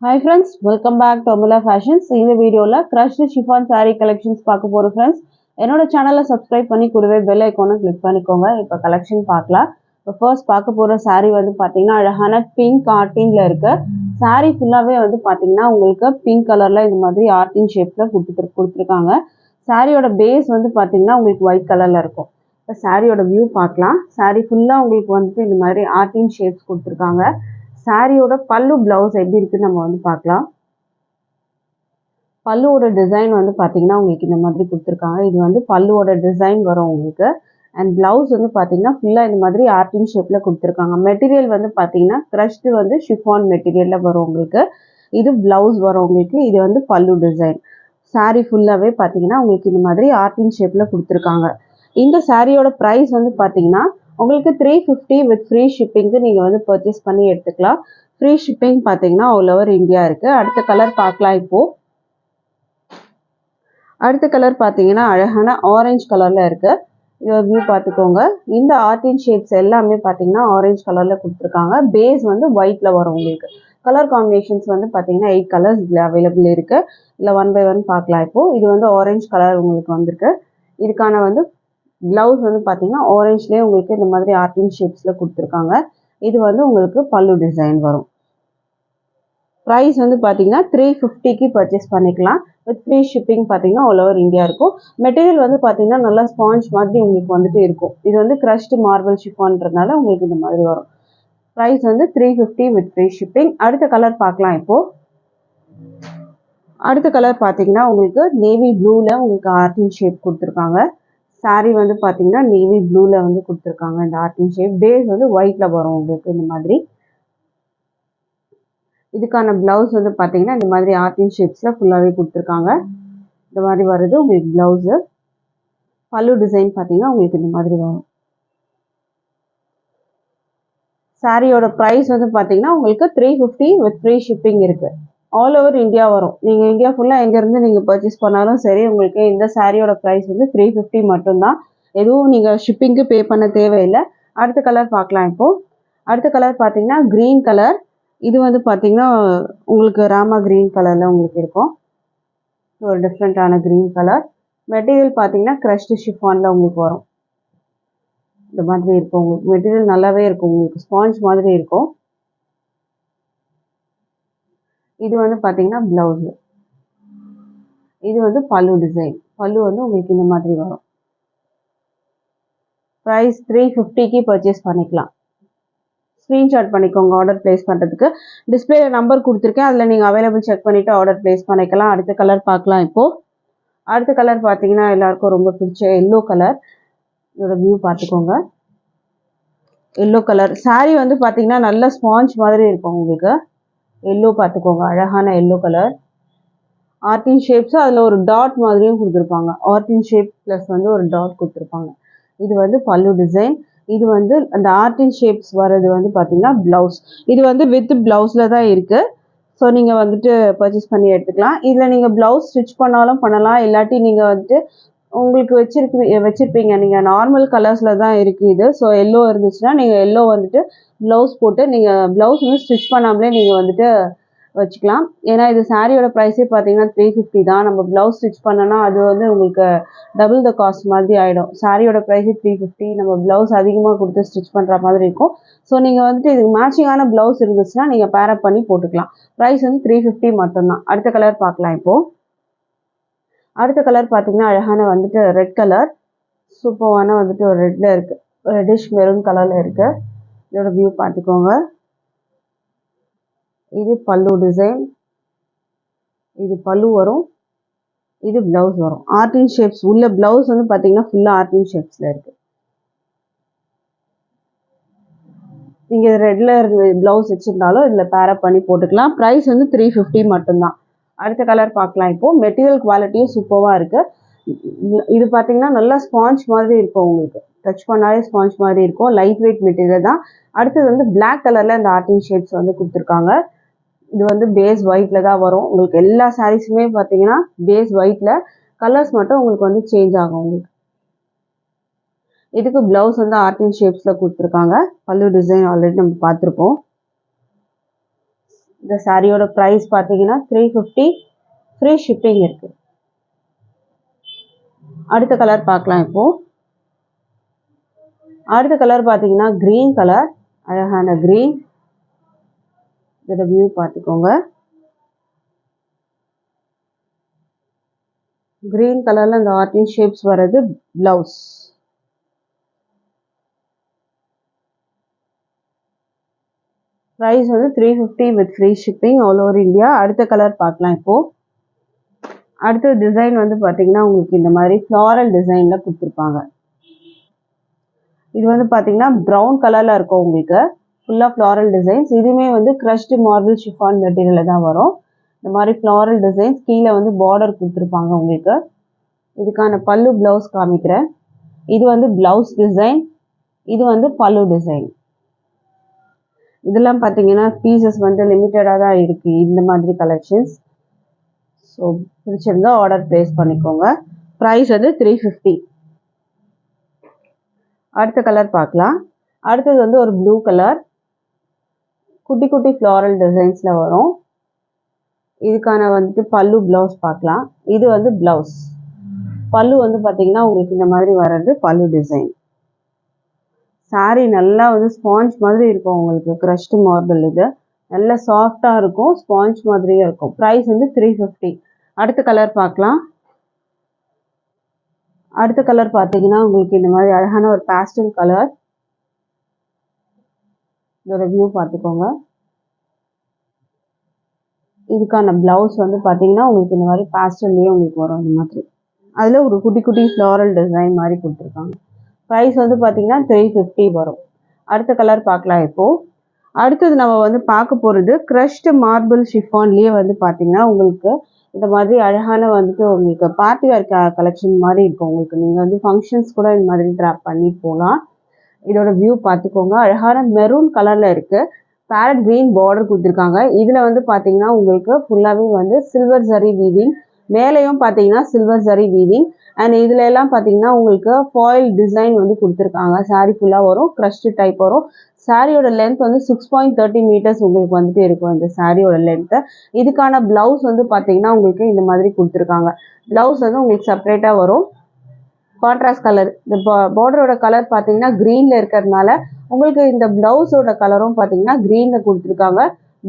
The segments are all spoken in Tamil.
Hi friends, welcome back to Amula Fashions. இந்த வீடியோல crushed chiffon saree collections பார்க்க போறோம் friends. என்னோட சேனலை subscribe பண்ணி கூடவே bell icon click பண்ணிக்கோங்க. இப்போ collection பார்க்கலாம். இப்போ first பார்க்க போற saree வந்து பாத்தீங்கன்னா அழகான pink ஆர்டின்ல இருக்கு. saree ஃபுல்லாவே வந்து பாத்தீங்கன்னா உங்களுக்கு pink கலர்ல இந்த மாதிரி ஆர்டின் ஷேப்ல கொடுத்திருக்காங்க. சாரியோட பேஸ் வந்து பாத்தீங்கன்னா உங்களுக்கு white கலர்ல இருக்கும். இப்போ சாரியோட வியூ பார்க்கலாம். saree ஃபுல்லா உங்களுக்கு வந்து இந்த மாதிரி ஆர்டின் ஷேப்ஸ் கொடுத்திருக்காங்க. சாரியோட பல்லு பிளவுஸ் எப்படி இருக்குன்னு நம்ம வந்து பார்க்கலாம். பல்லுவோட டிசைன் வந்து பார்த்தீங்கன்னா உங்களுக்கு இந்த மாதிரி கொடுத்துருக்காங்க. இது வந்து பல்லுவோட டிசைன் வரும் உங்களுக்கு. அண்ட் பிளவுஸ் வந்து பார்த்தீங்கன்னா ஃபுல்லாக இந்த மாதிரி ஆர்டின் ஷேப்பில் கொடுத்துருக்காங்க. மெட்டீரியல் வந்து பார்த்தீங்கன்னா க்ரஷ்டு வந்து ஷிஃபான் மெட்டீரியலில் வரும் உங்களுக்கு. இது பிளவுஸ் வரும் உங்களுக்கு. இது வந்து பல்லு டிசைன். சாரி ஃபுல்லாகவே பார்த்தீங்கன்னா உங்களுக்கு இந்த மாதிரி ஆர்டின் ஷேப்பில் கொடுத்துருக்காங்க. இந்த சாரியோட ப்ரைஸ் வந்து பார்த்தீங்கன்னா உங்களுக்கு 350 வித் ஃப்ரீ ஷிப்பிங்க்கு நீங்கள் வந்து பர்ச்சேஸ் பண்ணி எடுத்துக்கலாம். ஃப்ரீ ஷிப்பிங் பார்த்தீங்கன்னா ஆல் ஓவர் இந்தியா இருக்குது. அடுத்த கலர் பார்க்கலாம். இப்போது அடுத்த கலர் பார்த்தீங்கன்னா அழகான ஆரஞ்சு கலரில் இருக்குது. இதோட வியூ பார்த்துக்கோங்க. இந்த ஆர்டின் ஷேப்ஸ் எல்லாமே பார்த்தீங்கன்னா ஆரஞ்சு கலரில் கொடுத்துருக்காங்க. பேஸ் வந்து ஒயிட்டில் வரும் உங்களுக்கு. கலர் காம்பினேஷன்ஸ் வந்து பார்த்தீங்கன்னா 8 கலர்ஸ் இதில் அவைலபிள் இருக்குது. இல்லை 1 by 1 பார்க்கலாம். இப்போது இது வந்து ஆரஞ்சு கலர் உங்களுக்கு வந்திருக்கு. இதுக்கான வந்து பிளவுஸ் வந்து பார்த்தீங்கன்னா ஆரஞ்சுலேயே உங்களுக்கு இந்த மாதிரி ஆர்டின் ஷேப்ஸில் கொடுத்துருக்காங்க. இது வந்து உங்களுக்கு பல்லு டிசைன் வரும். ப்ரைஸ் வந்து பார்த்தீங்கன்னா 350க்கு பர்ச்சேஸ் பண்ணிக்கலாம். வித் ஃப்ரீ ஷிப்பிங் பார்த்தீங்கன்னா ஆல் ஓவர் இந்தியா இருக்கும். மெட்டீரியல் வந்து பார்த்தீங்கன்னா நல்லா ஸ்பாஞ்ச் மாதிரி உங்களுக்கு வந்துட்டு இருக்கும். இது வந்து க்ரஷ்டு மார்பிள் ஷிஃபான்றதுனால உங்களுக்கு இந்த மாதிரி வரும். ப்ரைஸ் வந்து 350 வித் ஃப்ரீ ஷிப்பிங். அடுத்த கலர் பார்க்கலாம். இப்போது அடுத்த கலர் பார்த்தீங்கன்னா உங்களுக்கு நேவி ப்ளூவில் உங்களுக்கு ஆர்டின் ஷேப் கொடுத்துருக்காங்க. சாரீ வந்து பார்த்தீங்கன்னா நேவி ப்ளூவில் வந்து கொடுத்துருக்காங்க. இந்த ஆர்டின் ஷேப் பேஸ் வந்து ஒயிட்டில் வரும் உங்களுக்கு இந்த மாதிரி. இதுக்கான பிளவுஸ் வந்து பார்த்தீங்கன்னா இந்த மாதிரி ஆர்டின் ஷேப்ஸில் ஃபுல்லாகவே கொடுத்துருக்காங்க. இந்த மாதிரி வருது உங்களுக்கு பிளவுஸு. பல்லு டிசைன் பார்த்தீங்கன்னா உங்களுக்கு இந்த மாதிரி வரும். சாரியோட ப்ரைஸ் வந்து பார்த்தீங்கன்னா உங்களுக்கு 350 வித் ஃப்ரீ ஷிப்பிங் இருக்குது. ஆல் ஓவர் இந்தியா வரும். நீங்கள் இந்தியா ஃபுல்லாக எங்கேருந்து நீங்கள் பர்ச்சேஸ் பண்ணாலும் சரி உங்களுக்கு இந்த சாரியோட ப்ரைஸ் வந்து 350 மட்டும்தான். எதுவும் நீங்கள் ஷிப்பிங்க்கு பே பண்ண தேவையில்லை. அடுத்த கலர் பார்க்கலாம். இப்போது அடுத்த கலர் பார்த்தீங்கன்னா க்ரீன் கலர். இது வந்து பார்த்தீங்கன்னா உங்களுக்கு ராமா க்ரீன் கலரில் உங்களுக்கு இருக்கும். ஒரு டிஃப்ரெண்ட்டான க்ரீன் கலர். மெட்டீரியல் பார்த்தீங்கன்னா க்ரஷ்டு ஷிஃபானில் உங்களுக்கு வரும். இந்த மாதிரி இருக்கும் உங்களுக்கு. மெட்டீரியல் நல்லாவே இருக்கும் உங்களுக்கு. ஸ்பாஞ்ச் மாதிரி இருக்கும். இது வந்து பார்த்தீங்கன்னா ப்ளவுஸு. இது வந்து பல்லு டிசைன். பல்லு வந்து உங்களுக்கு இந்த மாதிரி வரும். ப்ரைஸ் 350க்கு பர்ச்சேஸ் பண்ணிக்கலாம். ஸ்க்ரீன்ஷாட் பண்ணிக்கோங்க ஆர்டர் ப்ளேஸ் பண்ணுறதுக்கு. டிஸ்பிளேல நம்பர் கொடுத்துருக்கேன். அதில் நீங்கள் அவைலபிள் செக் பண்ணிவிட்டு ஆர்டர் ப்ளேஸ் பண்ணிக்கலாம். அடுத்த கலர் பார்க்கலாம். இப்போது அடுத்த கலர் பார்த்தீங்கன்னா எல்லாருக்கும் ரொம்ப பிடிச்ச எல்லோ கலர். இதோட வியூ பார்த்துக்கோங்க. எல்லோ கலர் சாரீ வந்து பார்த்தீங்கன்னா நல்ல ஸ்பாஞ்ச் மாதிரி இருக்கும் உங்களுக்கு. எல்லோ பார்த்துக்கோங்க. அழகான எல்லோ கலர். ஆர்டின் ஷேப்ஸு அதில் ஒரு டாட் மாதிரியும் கொடுத்துருப்பாங்க. ஆர்டின் ஷேப் ப்ளஸ் வந்து ஒரு டாட் கொடுத்துருப்பாங்க. இது வந்து பல்லு டிசைன். இது வந்து அந்த ஆர்டின் ஷேப்ஸ் வர்றது வந்து பார்த்தீங்கன்னா ப்ளவுஸ். இது வந்து வித் ப்ளவுஸில் தான் இருக்குது. ஸோ நீங்கள் வந்துட்டு பர்ச்சேஸ் பண்ணி எடுத்துக்கலாம். இதில் நீங்கள் ப்ளவுஸ் ஸ்டிச் பண்ணாலும் பண்ணலாம். இல்லாட்டி நீங்கள் வந்துட்டு உங்களுக்கு வச்சுருப்பீங்க. நீங்கள் நார்மல் கலர்ஸில் தான் இருக்குது இது. ஸோ எல்லோ இருந்துச்சுன்னா நீங்கள் எல்லோ வந்துட்டு ப்ளவுஸ் போட்டு நீங்கள் ப்ளவுஸ் வந்து ஸ்டிச் பண்ணாமலே நீங்கள் வந்துட்டு வச்சுக்கலாம். ஏன்னா இது சாரியோட ப்ரைஸே பார்த்தீங்கன்னா 350 தான். நம்ம ப்ளவுஸ் ஸ்டிச் பண்ணோன்னா அது வந்து உங்களுக்கு டபுள் த காஸ்ட் மாதிரி ஆகிடும். சாரியோட ப்ரைஸே 350. நம்ம ப்ளவுஸ் அதிகமாக கொடுத்து ஸ்டிச் பண்ணுற மாதிரி இருக்கும். ஸோ நீங்கள் வந்துட்டு இதுக்கு மேட்சிங்கான ப்ளவுஸ் இருந்துச்சுன்னா நீங்கள் பேரப் பண்ணி போட்டுக்கலாம். ப்ரைஸ் வந்து 350 மட்டும்தான். அடுத்த கலர் பார்க்கலாம். இப்போது அடுத்த கலர் பார்த்தீங்கன்னா அழகான வந்துட்டு ரெட் கலர். சூப்பரான வந்துட்டு ஒரு ரெட்டில் இருக்குது. ரெட்டிஷ் மெரூன் கலரில் இருக்குது. இதோட வியூ பார்த்துக்கோங்க. இது பல்லு டிசைன். இது பல்லு வரும். இது பிளவுஸ் வரும். ஆர்டின் ஷேப்ஸ் உள்ள பிளவுஸ் வந்து பார்த்தீங்கன்னா ஃபுல்லாக ஆர்டின் ஷேப்ஸில் இருக்குது. நீங்கள் ரெட்டில் பிளவுஸ் வச்சுருந்தாலும் இதில் பேரப் பண்ணி போட்டுக்கலாம். ப்ரைஸ் வந்து 350 மட்டும்தான். அடுத்த கலர் பார்க்கலாம். இப்போது மெட்டீரியல் குவாலிட்டியும் சூப்பராக இருக்குது. இது பார்த்தீங்கன்னா நல்லா ஸ்பாஞ்ச் மாதிரி இருக்கும் உங்களுக்கு. டச் பண்ணாலே ஸ்பாஞ்ச் மாதிரி இருக்கும். லைட் வெயிட் மெட்டீரியல் தான். அடுத்தது வந்து பிளாக் கலரில் இந்த ஆர்டின் ஷேப்ஸ் வந்து கொடுத்துருக்காங்க. இது வந்து பேஸ் ஒயிட்டில் தான் வரும் உங்களுக்கு. எல்லா சாரீஸுமே பார்த்தீங்கன்னா பேஸ் ஒயிட்டில். கலர்ஸ் மட்டும் உங்களுக்கு வந்து சேஞ்ச் ஆகும் உங்களுக்கு. இதுக்கு ப்ளவுஸ் வந்து ஆர்டின் ஷேப்ஸில் கொடுத்துருக்காங்க. பல்லு டிசைன் ஆல்ரெடி நம்ம பார்த்துருப்போம். இந்த சாரியோட ப்ரைஸ் பார்த்தீங்கன்னா 350, ஃப்ரீ ஷிப்பிங் இருக்குது. அடுத்த கலர் பார்க்கலாம் இப்போ. அடுத்த கலர் பார்த்தீங்கன்னா க்ரீன் கலர், அழகான க்ரீன். இதோட வியூ பார்த்துக்கோங்க. க்ரீன் கலரில் இந்த ஆர்டின் ஷேப்ஸ் வர்றது ப்ளவுஸ். ப்ரைஸ் வந்து 350 with free shipping all over India. அடுத்த கலர் பார்க்கலாம் இப்போது. அடுத்த டிசைன் வந்து பார்த்தீங்கன்னா உங்களுக்கு இந்த மாதிரி ஃப்ளாரல் டிசைனில் கொடுத்துருப்பாங்க. இது வந்து பார்த்தீங்கன்னா ப்ரௌன் கலரில் இருக்கும் உங்களுக்கு, ஃபுல்லாக ஃப்ளாரல் டிசைன்ஸ். இதுவுமே வந்து க்ரஷ்டு மார்பிள் ஷிஃபான் மெட்டீரியலில் தான் வரும். இந்த மாதிரி ஃப்ளாரல் டிசைன்ஸ் கீழே வந்து பார்டர் கொடுத்துருப்பாங்க உங்களுக்கு. இதுக்கான பல்லு ப்ளவுஸ் காமிக்கிறேன். இது வந்து ப்ளவுஸ் டிசைன், இது வந்து பல்லு டிசைன். இதெல்லாம் பார்த்தீங்கன்னா பீசஸ் வந்து லிமிட்டடாக தான் இருக்குது இந்த மாதிரி கலெக்ஷன்ஸ். ஸோ பிடிச்சிருந்தா ஆர்டர் ப்ளேஸ் பண்ணிக்கோங்க. ப்ரைஸ் வந்து 350. அடுத்த கலர் பார்க்கலாம். அடுத்தது வந்து ஒரு ப்ளூ கலர், குட்டி குட்டி ஃப்ளாரல் டிசைன்ஸில் வரும். இதுக்கான வந்துட்டு பல்லு ப்ளவுஸ் பார்க்கலாம். இது வந்து ப்ளவுஸ். பல்லு வந்து பார்த்தீங்கன்னா உங்களுக்கு இந்த மாதிரி வர்றது பல்லு டிசைன். சாரீ நல்லா வந்து ஸ்பாஞ்ச் மாதிரி இருக்கும் உங்களுக்கு, க்ரஷ்டு மார்பிள். இது நல்லா சாஃப்டாக இருக்கும், ஸ்பாஞ்ச் மாதிரியே இருக்கும். ப்ரைஸ் வந்து 350. அடுத்த கலர் பார்க்கலாம். அடுத்த கலர் பார்த்தீங்கன்னா உங்களுக்கு இந்த மாதிரி அழகான ஒரு பேஸ்டல் கலர். இதோட வியூ பார்த்துக்கோங்க. இதுக்கான ப்ளவுஸ் வந்து பார்த்தீங்கன்னா உங்களுக்கு இந்த மாதிரி பேஸ்டல்லையே உங்களுக்கு வரும் இந்த மாதிரி. அதில் ஒரு குட்டி குட்டி ஃப்ளாரல் டிசைன் மாதிரி கொடுத்துருக்காங்க. ப்ரைஸ் வந்து பார்த்தீங்கன்னா 350 வரும். அடுத்த கலர் பார்க்கலாம் இப்போது. அடுத்தது நம்ம வந்து பார்க்க போகிறது க்ரஷ்டு மார்பிள் ஷிஃபான்லேயே வந்து பார்த்தீங்கன்னா உங்களுக்கு இந்த மாதிரி அழகான வந்துட்டு உங்களுக்கு பார்ட்டி வேர் கலெக்ஷன் மாதிரி இருக்கும் உங்களுக்கு. நீங்கள் வந்து ஃபங்க்ஷன்ஸ் கூட இந்த மாதிரி ட்ராப் பண்ணி போகலாம். இதோட வியூ பார்த்துக்கோங்க. அழகான மெரூன் கலரில் இருக்குது, பேரட் க்ரீன் பார்டர் கொடுத்துருக்காங்க. இதில் வந்து பார்த்தீங்கன்னா உங்களுக்கு ஃபுல்லாகவே வந்து சில்வர் ஜரி வீவிங், மேலேயும் பார்த்தீங்கன்னா சில்வர் ஜரி வீவிங். அண்ட் இதில் எல்லாம் பார்த்தீங்கன்னா உங்களுக்கு ஃபாயில் டிசைன் வந்து கொடுத்துருக்காங்க. சாரீ ஃபுல்லாக வரும், க்ரஷ்டு டைப் வரும். சாரியோட லென்த் வந்து 6.30 மீட்டர்ஸ் உங்களுக்கு வந்துட்டு இருக்கும் இந்த சாரியோட லென்த்து. இதுக்கான ப்ளவுஸ் வந்து பார்த்தீங்கன்னா உங்களுக்கு இந்த மாதிரி கொடுத்துருக்காங்க. ப்ளவுஸ் வந்து உங்களுக்கு செப்பரேட்டாக வரும், கான்ட்ராஸ்ட் கலர். இந்த பார்டரோட கலர் பார்த்தீங்கன்னா க்ரீனில் இருக்கிறதுனால உங்களுக்கு இந்த ப்ளவுஸோட கலரும் பார்த்தீங்கன்னா க்ரீனில் கொடுத்துருக்காங்க.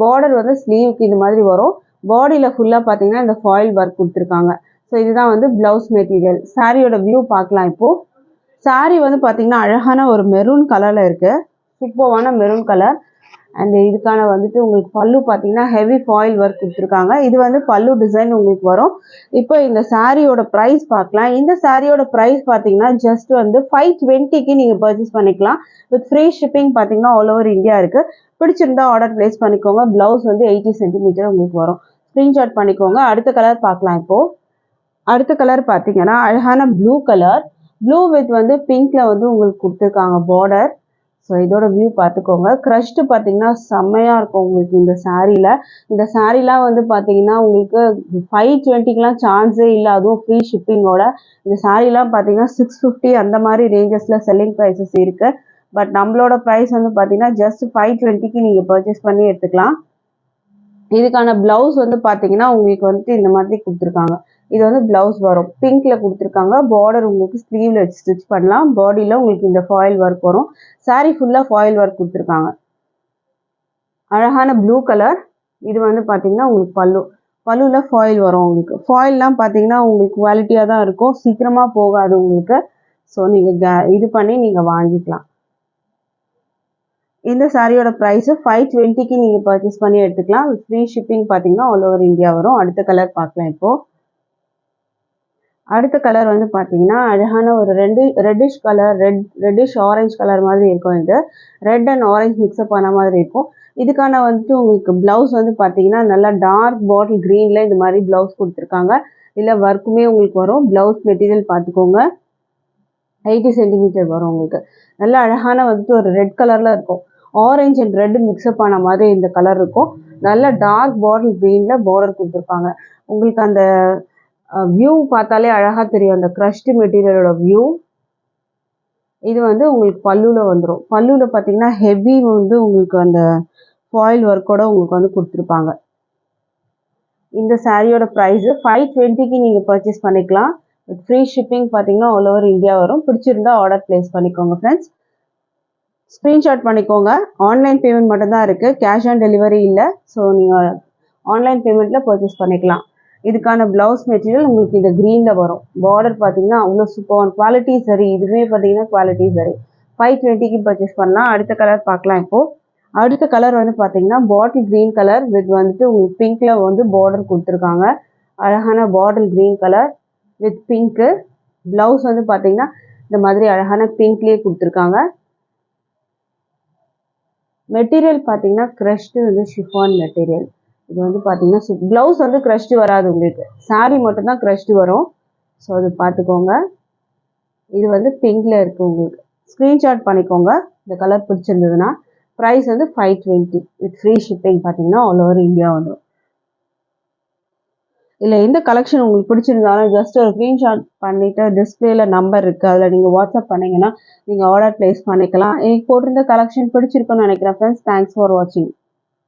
பார்டர் வந்து ஸ்லீவுக்கு இது மாதிரி வரும். பாடியில் ஃபுல்லாக பார்த்தீங்கன்னா இந்த ஃபாயில் ஒர்க் கொடுத்துருக்காங்க. ஸோ இதுதான் வந்து ப்ளவுஸ் மெட்டீரியல். சாரியோட வியூ பார்க்கலாம் இப்போது. சாரீ வந்து பார்த்தீங்கன்னா அழகான ஒரு மெரூன் கலரில் இருக்குது, சூப்பரான மெரூன் கலர். அண்ட் இதுக்கான வந்துட்டு உங்களுக்கு பல்லு பார்த்தீங்கன்னா ஹெவி ஃபாயில் ஒர்க் கொடுத்துருக்காங்க. இது வந்து பல்லு டிசைன் உங்களுக்கு வரும். இப்போ இந்த சாரியோட ப்ரைஸ் பார்க்கலாம். இந்த சாரியோட ப்ரைஸ் பார்த்தீங்கன்னா ஜஸ்ட் வந்து 520க்கு நீங்கள் பர்ச்சேஸ் பண்ணிக்கலாம். வித் ஃப்ரீ ஷிப்பிங் பார்த்தீங்கன்னா ஆல் ஓவர் இந்தியா இருக்குது. பிடிச்சிருந்தா ஆர்டர் ப்ளேஸ் பண்ணிக்கோங்க. ப்ளவுஸ் வந்து 80 சென்டிமீட்டர் உங்களுக்கு வரும். ஸ்க்ரீன்ஷாட் பண்ணிக்கோங்க. அடுத்த கலர் பார்க்கலாம் இப்போது. அடுத்த கலர் பார்த்தீங்கன்னா அழகான ப்ளூ கலர், ப்ளூ வித் வந்து பிங்க்ல வந்து உங்களுக்கு கொடுத்துருக்காங்க பார்டர். ஸோ இதோட வியூ பார்த்துக்கோங்க. க்ரஷ்டு பார்த்தீங்கன்னா செம்மையாக இருக்கும் உங்களுக்கு இந்த சாரியில். இந்த சாரீலாம் வந்து பார்த்தீங்கன்னா உங்களுக்கு 520க்கெலாம் சான்ஸே இல்லை, அதுவும் ஃப்ரீ ஷிப்பிங்கோட. இந்த சாரீலாம் பார்த்தீங்கன்னா 650 அந்த மாதிரி ரேஞ்சஸில் செல்லிங் ப்ரைஸஸ் இருக்குது. பட் நம்மளோட ப்ரைஸ் வந்து பார்த்தீங்கன்னா ஜஸ்ட் 520க்கு நீங்கள் பர்ச்சேஸ் பண்ணி எடுத்துக்கலாம். இதுக்கான ப்ளவுஸ் வந்து பார்த்தீங்கன்னா உங்களுக்கு வந்துட்டு இந்த மாதிரி கொடுத்துருக்காங்க. இது வந்து ப்ளவுஸ் வரும், பிங்க்ல கொடுத்துருக்காங்க. பார்டர் உங்களுக்கு ஸ்லீவ்ல வச்சு ஸ்டிச் பண்ணலாம். பாடியில் உங்களுக்கு இந்த ஃபாயில் ஒர்க் வரும். சாரீ ஃபுல்லாக ஃபாயில் ஒர்க் கொடுத்துருக்காங்க. அழகான ப்ளூ கலர். இது வந்து பார்த்தீங்கன்னா உங்களுக்கு பல்லுவில் ஃபாயில் வரும் உங்களுக்கு. ஃபாயில்லாம் பார்த்தீங்கன்னா உங்களுக்கு குவாலிட்டியாக தான் இருக்கும், சீக்கிரமாக போகாது உங்களுக்கு. ஸோ நீங்கள் இது பண்ணி நீங்கள் வாங்கிக்கலாம். இந்த சாரியோட ப்ரைஸு 520க்கு நீங்கள் பர்ச்சேஸ் பண்ணி எடுத்துக்கலாம். ஃப்ரீ ஷிப்பிங் பார்த்தீங்கன்னா ஆல் ஓவர் இந்தியா வரும். அடுத்த கலர் பார்க்கலாம் இப்போது. அடுத்த கலர் வந்து பார்த்தீங்கன்னா அழகான ஒரு reddish colour, reddish orange colour மாதிரி இருக்கும். இது ரெட் அண்ட் ஆரஞ்சு மிக்ஸ்அப் ஆன மாதிரி இருக்கும். இதுக்கான வந்துட்டு உங்களுக்கு ப்ளவுஸ் வந்து பார்த்தீங்கன்னா நல்லா டார்க் பாட்டில் க்ரீனில் இந்த மாதிரி ப்ளவுஸ் கொடுத்துருக்காங்க. இல்லை ஒர்க்குமே உங்களுக்கு வரும். ப்ளவுஸ் மெட்டீரியல் பார்த்துக்கோங்க, 80 சென்டிமீட்டர் வரும் உங்களுக்கு. நல்ல அழகான வந்துட்டு ஒரு ரெட் கலரில் இருக்கும். ஆரஞ்சு அண்ட் ரெட் மிக்ஸ்அப் ஆன மாதிரி இந்த கலர் இருக்கும். நல்ல டார்க் பாட்டில் க்ரீனில் பார்டர் கொடுத்துருப்பாங்க. உங்களுக்கு அந்த வியூ பார்த்தாலே அழகாக தெரியும், அந்த க்ரஷ்டு மெட்டீரியலோட வியூ. இது வந்து உங்களுக்கு பல்லுவில் வந்துடும். பல்லுவில் பார்த்தீங்கன்னா ஹெவி வந்து உங்களுக்கு அந்த ஃபாயில் ஒர்க்கோட உங்களுக்கு வந்து கொடுத்துருப்பாங்க. இந்த சாரியோட ப்ரைஸ் 520க்கு நீங்கள் பர்ச்சேஸ் பண்ணிக்கலாம். வித் ஃப்ரீ ஷிப்பிங் பார்த்தீங்கன்னா ஆல் ஓவர் இந்தியா வரும். பிடிச்சிருந்தா ஆர்டர் பிளேஸ் பண்ணிக்கோங்க ஃப்ரெண்ட்ஸ். ஸ்க்ரீன்ஷாட் பண்ணிக்கோங்க. ஆன்லைன் பேமெண்ட் மட்டும்தான் இருக்குது, கேஷ் ஆன் டெலிவரி இல்லை. ஸோ நீங்கள் ஆன்லைன் பேமெண்ட்டில் பர்ச்சேஸ் பண்ணிக்கலாம். இதுக்கான ப்ளவுஸ் மெட்டீரியல் உங்களுக்கு இந்த க்ரீனில் வரும். பார்டர் பார்த்தீங்கன்னா அவ்வளோ சூப்பர் குவாலிட்டி சரி. இதுவே பார்த்தீங்கன்னா குவாலிட்டி சரி. 520க்கு பர்ச்சேஸ் பண்ணலாம். அடுத்த கலர் பார்க்கலாம் இப்போது. அடுத்த கலர் வந்து பார்த்தீங்கன்னா பாட்டில் க்ரீன் கலர் வித் வந்துட்டு உங்களுக்கு பிங்க்ல வந்து பார்டர் கொடுத்துருக்காங்க. அழகான bottle green colour with pink. Blouse வந்து பார்த்தீங்கன்னா இந்த மாதிரி அழகான பிங்க்லேயே கொடுத்துருக்காங்க. மெட்டீரியல் பார்த்தீங்கன்னா க்ரஷ்டு வந்து ஷிஃபான் மெட்டீரியல். இது வந்து பார்த்தீங்கன்னா ப்ளவுஸ் வந்து க்ரஷ்டு வராது, உங்களுக்கு சாரீ மட்டும்தான் க்ரஷ்டு வரும். ஸோ அது பார்த்துக்கோங்க. இது வந்து பிங்க்ல இருக்குது உங்களுக்கு. ஸ்க்ரீன்ஷாட் பண்ணிக்கோங்க இந்த கலர் பிடிச்சிருந்ததுன்னா. ப்ரைஸ் வந்து 520 வித் ஃப்ரீ ஷிப்பிங் பார்த்தீங்கன்னா ஆல் ஓவர் இந்தியா வந்துடும். இல்லை எந்த கலெக்ஷன் உங்களுக்கு பிடிச்சிருந்தாலும் ஜஸ்ட் ஒரு ஸ்க்ரீன்ஷாட் பண்ணிவிட்டு டிஸ்பிளேல நம்பர் இருக்குது, அதில் நீங்கள் வாட்ஸ்அப் பண்ணிங்கன்னா நீங்கள் ஆர்டர் ப்ளேஸ் பண்ணிக்கலாம். எனக்கு போட்டிருந்த கலெக்ஷன் பிடிச்சிருக்குன்னு நினைக்கிறேன் ஃப்ரெண்ட்ஸ். தேங்க்ஸ் ஃபார் வாட்சிங்.